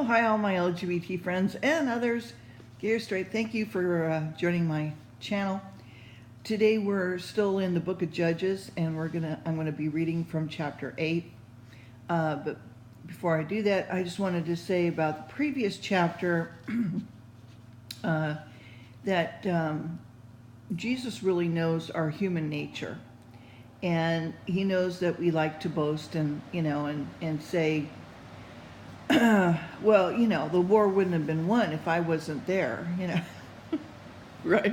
Oh, hi, all my LGBT friends and others. Gay or straight, thank you for joining my channel. Today we're still in the book of Judges, and I'm gonna be reading from chapter 8. But before I do that, I just wanted to say about the previous chapter that Jesus really knows our human nature, and he knows that we like to boast and and say, well, the war wouldn't have been won if I wasn't there, right?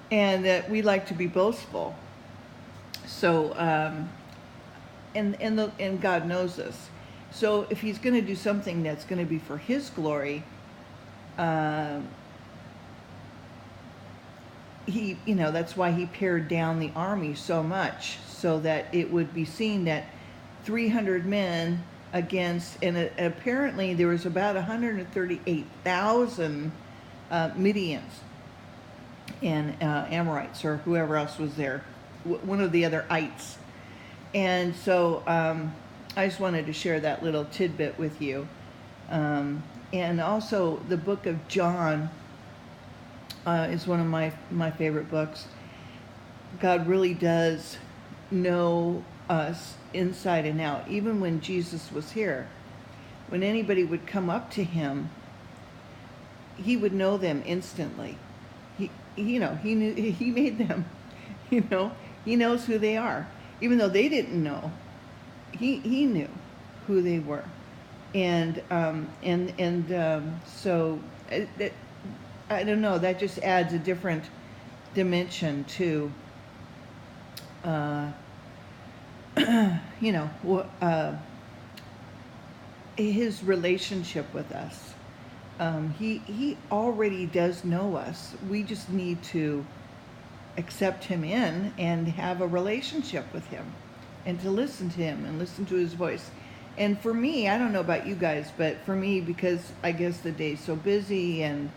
And that we like to be boastful. So, and God knows this. So if he's going to do something that's going to be for his glory, that's why he pared down the army so much, so that it would be seen that 300 men against, and apparently there was about 138,000 Midians and Amorites, or whoever else was there, one of the other ites. And so I just wanted to share that little tidbit with you. And also the book of John is one of my favorite books. God really does know us inside and out. Even when Jesus was here, when anybody would come up to him, he would know them instantly. He knew, he made them, he knows who they are. Even though they didn't know, he knew who they were. And so I don't know, that just adds a different dimension to his relationship with us. He already does know us. We just need to accept him in and have a relationship with him, and to listen to him and listen to his voice. And for me, I don't know about you guys, but for me, because I guess the day's so busy and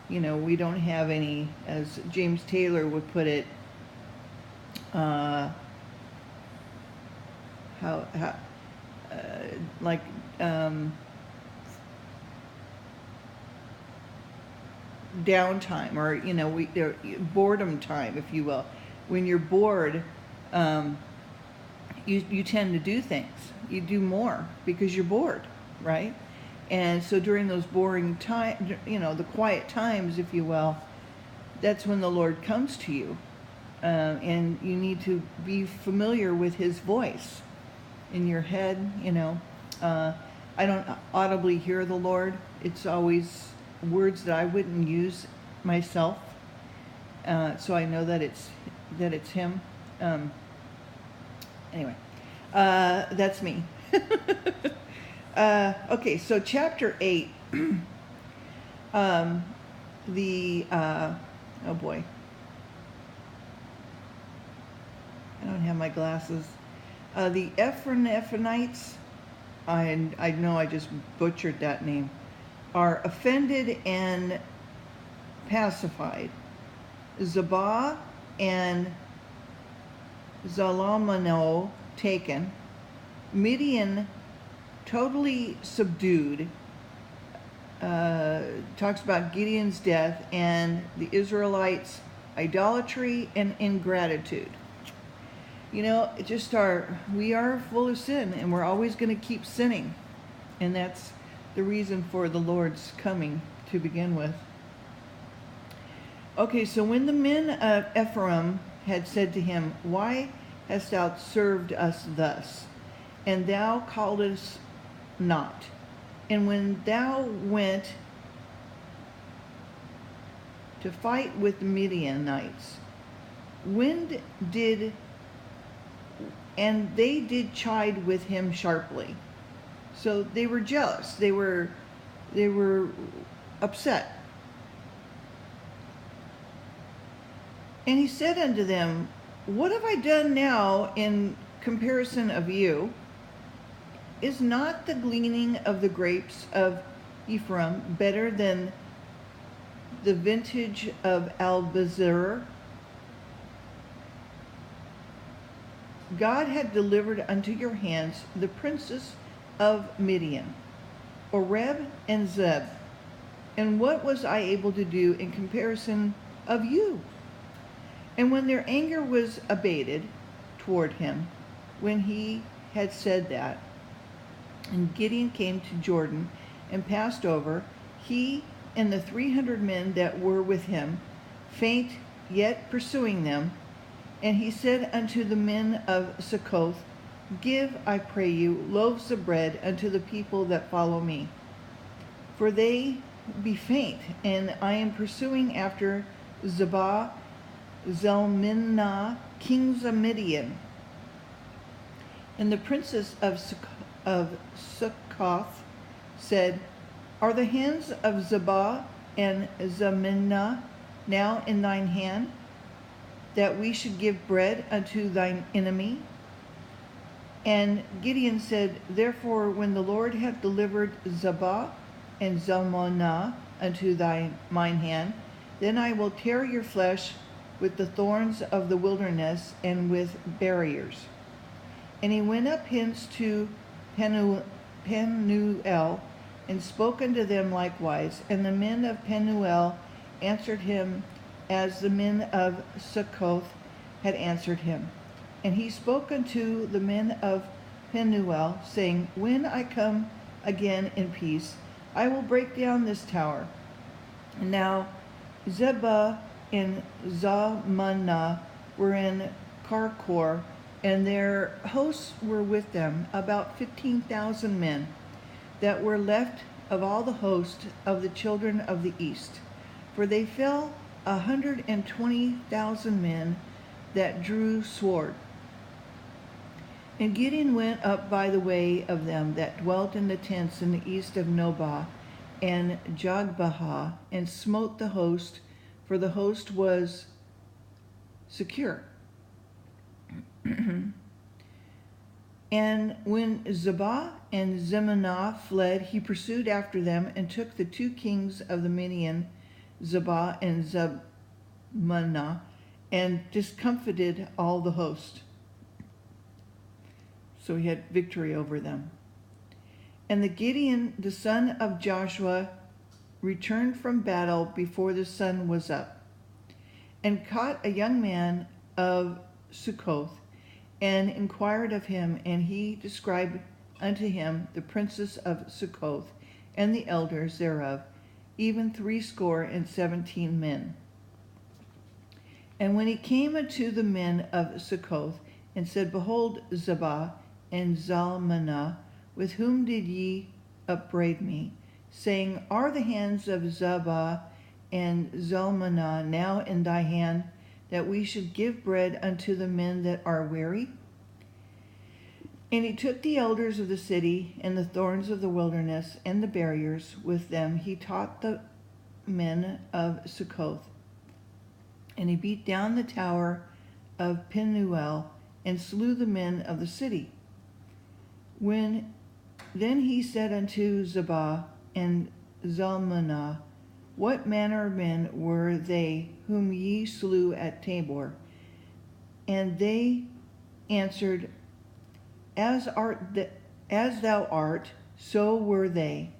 we don't have any, as James Taylor would put it, downtime, or boredom time, if you will. When you're bored, you tend to do things. You do more because you're bored, right? And so during those boring times, the quiet times, if you will, that's when the Lord comes to you, and you need to be familiar with his voice in your head. I don't audibly hear the Lord. It's always words that I wouldn't use myself, so I know that it's him. Anyway, that's me. Okay, so chapter 8, oh boy, I don't have my glasses. The Ephrainites, I know I just butchered that name, are offended and pacified. Zebah and Zalmunna taken. Midian totally subdued. Talks about Gideon's death and the Israelites' idolatry and ingratitude. We are full of sin, and we're always going to keep sinning. And that's the reason for the Lord's coming to begin with. Okay, so when the men of Ephraim had said to him, "Why hast thou served us thus? And thou calledst not. And when thou went to fight with the Midianites, and they did chide with him sharply." So they were jealous. They were upset. And he said unto them, "What have I done now in comparison of you? Is not the gleaning of the grapes of Ephraim better than the vintage of Albazar? God had delivered unto your hands the princes of Midian. Oreb and Zeb. And what was I able to do in comparison of you? And when their anger was abated toward him, when he had said that, and Gideon came to Jordan and passed over, he and the 300 men that were with him, faint yet pursuing them. And he said unto the men of Succoth, Give, I pray you, loaves of bread unto the people that follow me. For they be faint, and I am pursuing after Zebah, Zalmunna, kings of Midian. And the princes of Succoth said, Are the hands of Zebah and Zalmunna now in thine hand, that we should give bread unto thine enemy? And Gideon said, Therefore, when the Lord hath delivered Zebah and Zalmunna unto mine hand, then I will tear your flesh with the thorns of the wilderness and with barriers. And he went up hence to Penuel, and spoke unto them likewise. And the men of Penuel answered him as the men of Succoth had answered him. And he spoke unto the men of Penuel, saying, When I come again in peace, I will break down this tower. And now Zebah and Zalmunna were in Karkor, and their hosts were with them, about 15,000 men, that were left of all the host of the children of the east. For they fell 120,000 men that drew sword. And Gideon went up by the way of them that dwelt in the tents in the east of Nobah and Jogbehah, and smote the host, for the host was secure. And when Zebah and Zalmunna fled, he pursued after them, and took the 2 kings of the Midian, Zebah and Zalmunna, and discomfited all the host. So he had victory over them. And the Gideon, the son of Joshua, returned from battle before the sun was up, and caught a young man of Succoth, and inquired of him, and he described unto him the princes of Succoth, and the elders thereof, even 70 men. And when he came unto the men of Succoth, and said, Behold, Zebah and Zalmunna, with whom did ye upbraid me, saying, Are the hands of Zebah and Zalmunna now in thy hand, that we should give bread unto the men that are weary? And he took the elders of the city, and the thorns of the wilderness, and the barriers. With them he taught the men of Succoth. And he beat down the tower of Penuel, and slew the men of the city. Then he said unto Zebah and Zalmunna, What manner of men were they whom ye slew at Tabor? And they answered, As thou art, so were they.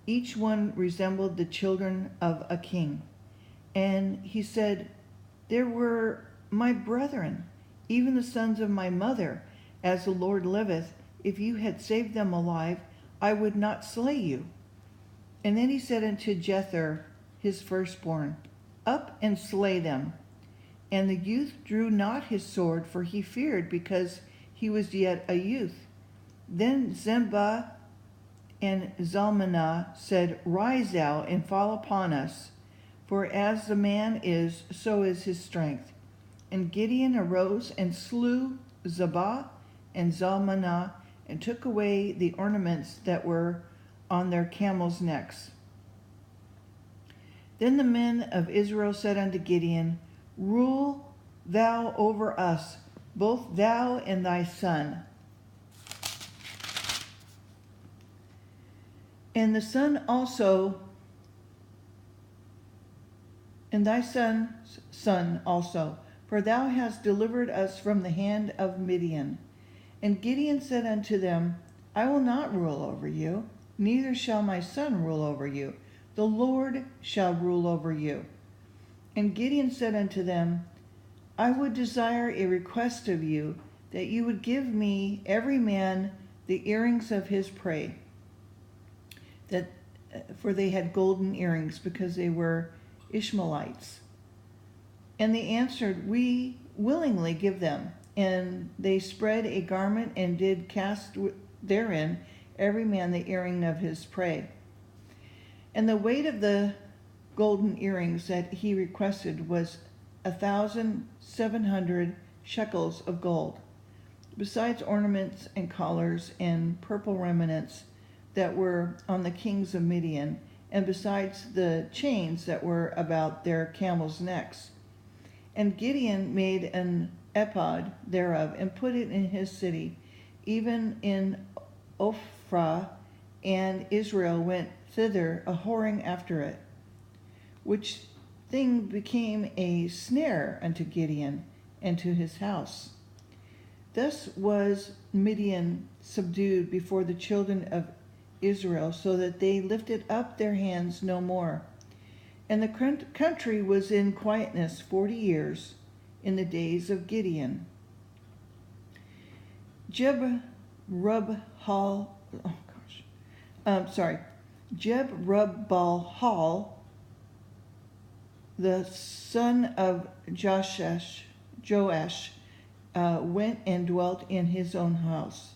Each one resembled the children of a king. And he said, There were my brethren, even the sons of my mother. As the Lord liveth, if you had saved them alive, I would not slay you. And then he said unto Jether, his firstborn, Up and slay them. And the youth drew not his sword, for he feared, because he was yet a youth. Then Zebah and Zalmunna said, Rise thou and fall upon us, for as the man is, so is his strength. And Gideon arose and slew Zebah and Zalmunna, and took away the ornaments that were on their camels' necks. Then the men of Israel said unto Gideon, Rule thou over us, both thou and thy son. And the son also, and thy son's son also, for thou hast delivered us from the hand of Midian. And Gideon said unto them, I will not rule over you. neither shall my son rule over you. The Lord shall rule over you. And Gideon said unto them, I would desire a request of you, that you would give me every man the earrings of his prey, for they had golden earrings, because they were Ishmaelites. And they answered, We willingly give them. And they spread a garment, and did cast therein every man the earring of his prey. And the weight of the golden earrings that he requested was 1,700 shekels of gold, besides ornaments and collars and purple remnants that were on the kings of Midian, and besides the chains that were about their camels' necks. And Gideon made an ephod thereof, and put it in his city, even in Ophrah, and Israel went thither a-whoring after it, which thing became a snare unto Gideon and to his house. Thus was Midian subdued before the children of Israel, so that they lifted up their hands no more. And the country was in quietness 40 years in the days of Gideon. Jerubbaal, the son of Joash, went and dwelt in his own house.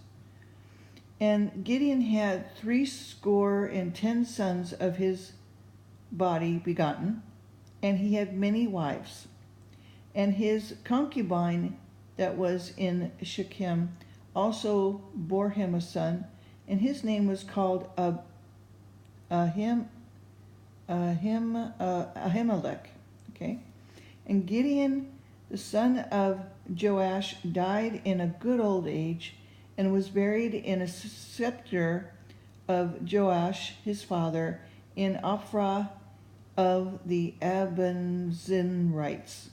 And Gideon had 70 sons of his body begotten, and he had many wives. And his concubine that was in Shechem also bore him a son, and his name was called Ahimelech. Okay, and Gideon, the son of Joash, died in a good old age, and was buried in a sepulchre of Joash his father in Ophrah of the Abiezrites.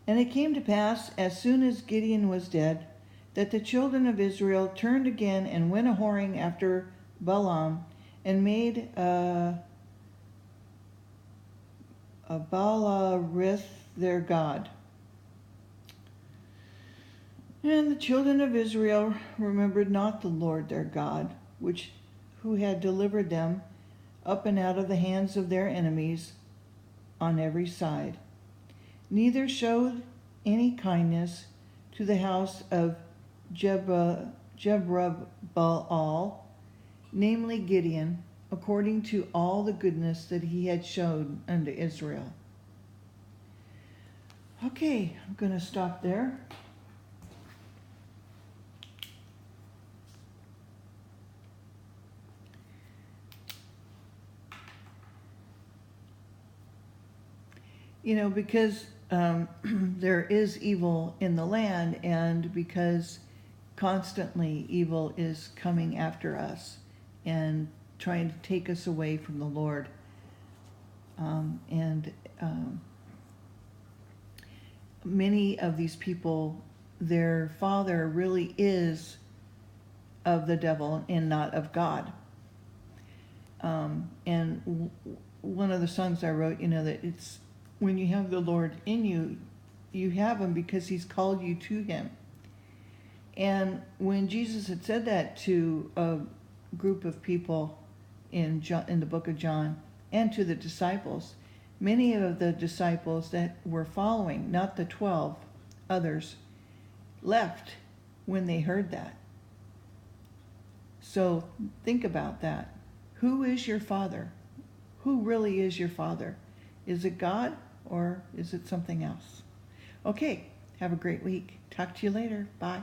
And it came to pass, as soon as Gideon was dead, that the children of Israel turned again and went a-whoring after Balaam, and made a Baalarith their god. And the children of Israel remembered not the Lord their God, who had delivered them up and out of the hands of their enemies on every side, neither showed any kindness to the house of Jerubbaal, namely Gideon, according to all the goodness that he had showed unto Israel. Okay, I'm going to stop there. Because there is evil in the land, and because constantly evil is coming after us and trying to take us away from the Lord. Many of these people, their father really is of the devil and not of God. And one of the songs I wrote, that it's when you have the Lord in you, you have him because he's called you to him. And when Jesus had said that to a group of people in the book of John, and to the disciples, many of the disciples that were following, not the 12, others, left when they heard that. So think about that. Who is your father? Who really is your father? Is it God, or is it something else? Okay, have a great week. Talk to you later. Bye.